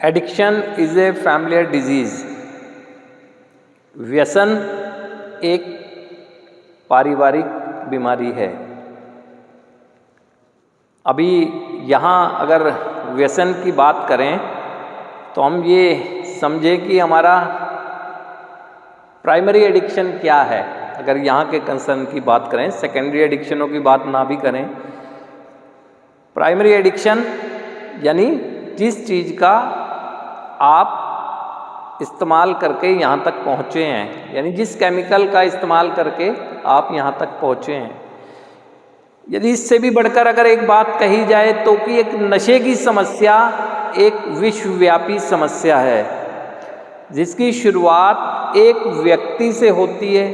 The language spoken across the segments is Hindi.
Addiction is a familiar disease. व्यसन एक पारिवारिक बीमारी है। अभी यहाँ अगर व्यसन की बात करें तो हम ये समझें कि हमारा प्राइमरी एडिक्शन क्या है। अगर यहाँ के कंसर्न की बात करें, सेकेंडरी एडिक्शनों की बात ना भी करें, प्राइमरी एडिक्शन यानी जिस चीज़ का आप इस्तेमाल करके यहाँ तक पहुँचे हैं, यानी जिस केमिकल का इस्तेमाल करके आप यहाँ तक पहुँचे हैं। यदि इससे भी बढ़कर अगर एक बात कही जाए तो कि एक नशे की समस्या एक विश्वव्यापी समस्या है, जिसकी शुरुआत एक व्यक्ति से होती है,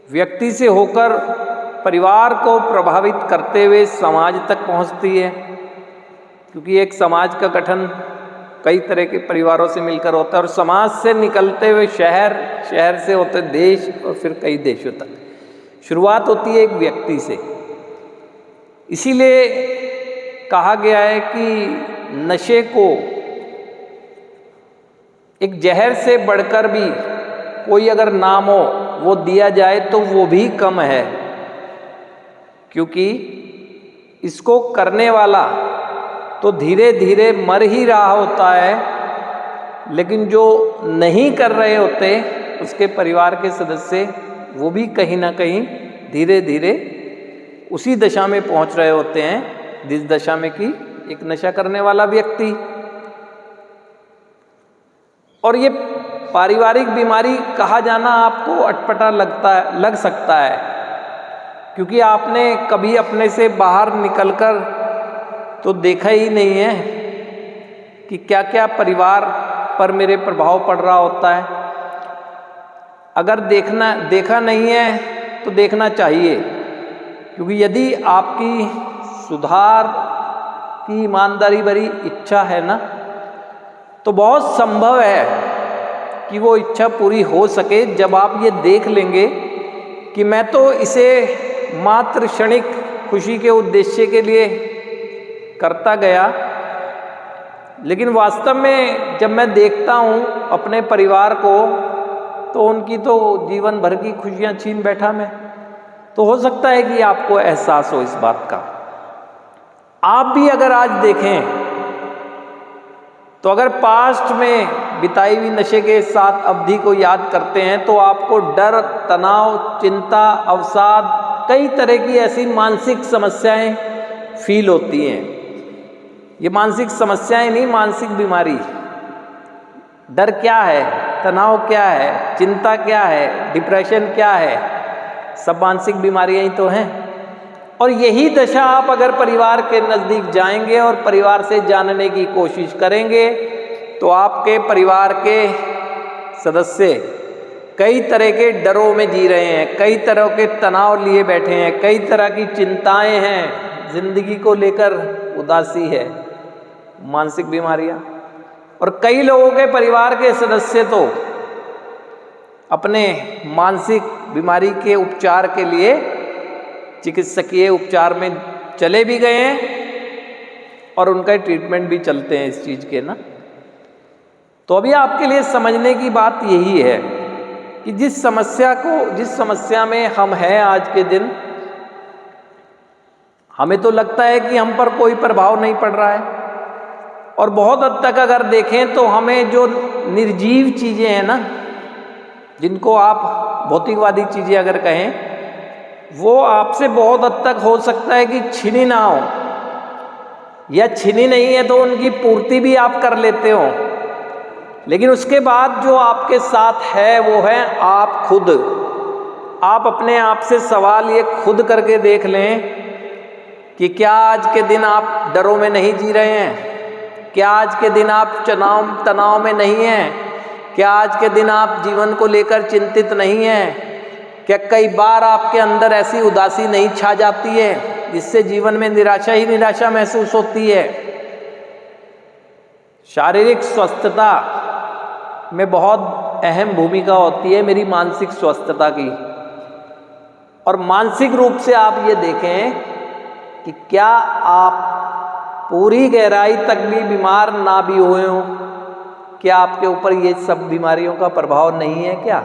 व्यक्ति से होकर परिवार को प्रभावित करते हुए समाज तक पहुंचती है, क्योंकि एक समाज का गठन कई तरह के परिवारों से मिलकर होता है और समाज से निकलते हुए शहर, शहर से होते देश और फिर कई देशों तक शुरुआत होती है एक व्यक्ति से। इसीलिए कहा गया है कि नशे को एक जहर से बढ़कर भी कोई अगर नाम हो वो दिया जाए तो वो भी कम है, क्योंकि इसको करने वाला तो धीरे धीरे मर ही रहा होता है, लेकिन जो नहीं कर रहे होते उसके परिवार के सदस्य वो भी कहीं ना कहीं धीरे धीरे उसी दशा में पहुंच रहे होते हैं जिस दशा में कि एक नशा करने वाला व्यक्ति। और ये पारिवारिक बीमारी कहा जाना आपको अटपटा लग सकता है, क्योंकि आपने कभी अपने से बाहर निकलकर तो देखा ही नहीं है कि क्या क्या परिवार पर मेरे प्रभाव पड़ रहा होता है। अगर देखा नहीं है तो देखना चाहिए, क्योंकि यदि आपकी सुधार की ईमानदारी भरी इच्छा है ना, तो बहुत संभव है कि वो इच्छा पूरी हो सके जब आप ये देख लेंगे कि मैं तो इसे मात्र क्षणिक खुशी के उद्देश्य के लिए करता गया, लेकिन वास्तव में जब मैं देखता हूँ अपने परिवार को तो उनकी तो जीवन भर की खुशियाँ छीन बैठा मैं। तो हो सकता है कि आपको एहसास हो इस बात का। आप भी अगर आज देखें तो अगर पास्ट में बिताई हुई नशे के साथ अवधि को याद करते हैं तो आपको डर, तनाव, चिंता, अवसाद, कई तरह की ऐसी मानसिक समस्याएं फील होती हैं। ये मानसिक समस्याएं नहीं, मानसिक बीमारी। डर क्या है, तनाव क्या है, चिंता क्या है, डिप्रेशन क्या है, सब मानसिक बीमारियां ही तो हैं। और यही दशा आप अगर परिवार के नज़दीक जाएंगे और परिवार से जानने की कोशिश करेंगे तो आपके परिवार के सदस्य कई तरह के डरों में जी रहे हैं, कई तरह के तनाव लिए बैठे हैं, कई तरह की चिंताएं हैं, जिंदगी को लेकर उदासी है, मानसिक बीमारियां। और कई लोगों के परिवार के सदस्य तो अपने मानसिक बीमारी के उपचार के लिए चिकित्सकीय उपचार में चले भी गए हैं और उनका ट्रीटमेंट भी चलते हैं इस चीज़ के ना। तो अभी आपके लिए समझने की बात यही है कि जिस समस्या में हम हैं आज के दिन, हमें तो लगता है कि हम पर कोई प्रभाव नहीं पड़ रहा है, और बहुत हद तक अगर देखें तो हमें जो निर्जीव चीज़ें हैं ना, जिनको आप भौतिकवादी चीज़ें अगर कहें, वो आपसे बहुत हद तक हो सकता है कि छीनी ना हो, या छीनी नहीं है तो उनकी पूर्ति भी आप कर लेते हो, लेकिन उसके बाद जो आपके साथ है वो है आप खुद। आप अपने आप से सवाल ये खुद करके देख लें कि क्या आज के दिन आप डरों में नहीं जी रहे हैं? क्या आज के दिन आप तनाव में नहीं हैं? क्या आज के दिन आप जीवन को लेकर चिंतित नहीं हैं? क्या कई बार आपके अंदर ऐसी उदासी नहीं छा जाती है जिससे जीवन में निराशा ही निराशा महसूस होती है? शारीरिक स्वस्थता में बहुत अहम भूमिका होती है मेरी मानसिक स्वस्थता की। और मानसिक रूप से आप ये देखें कि क्या आप पूरी गहराई तक भी बीमार ना भी हुए हों, क्या आपके ऊपर ये सब बीमारियों का प्रभाव नहीं है क्या?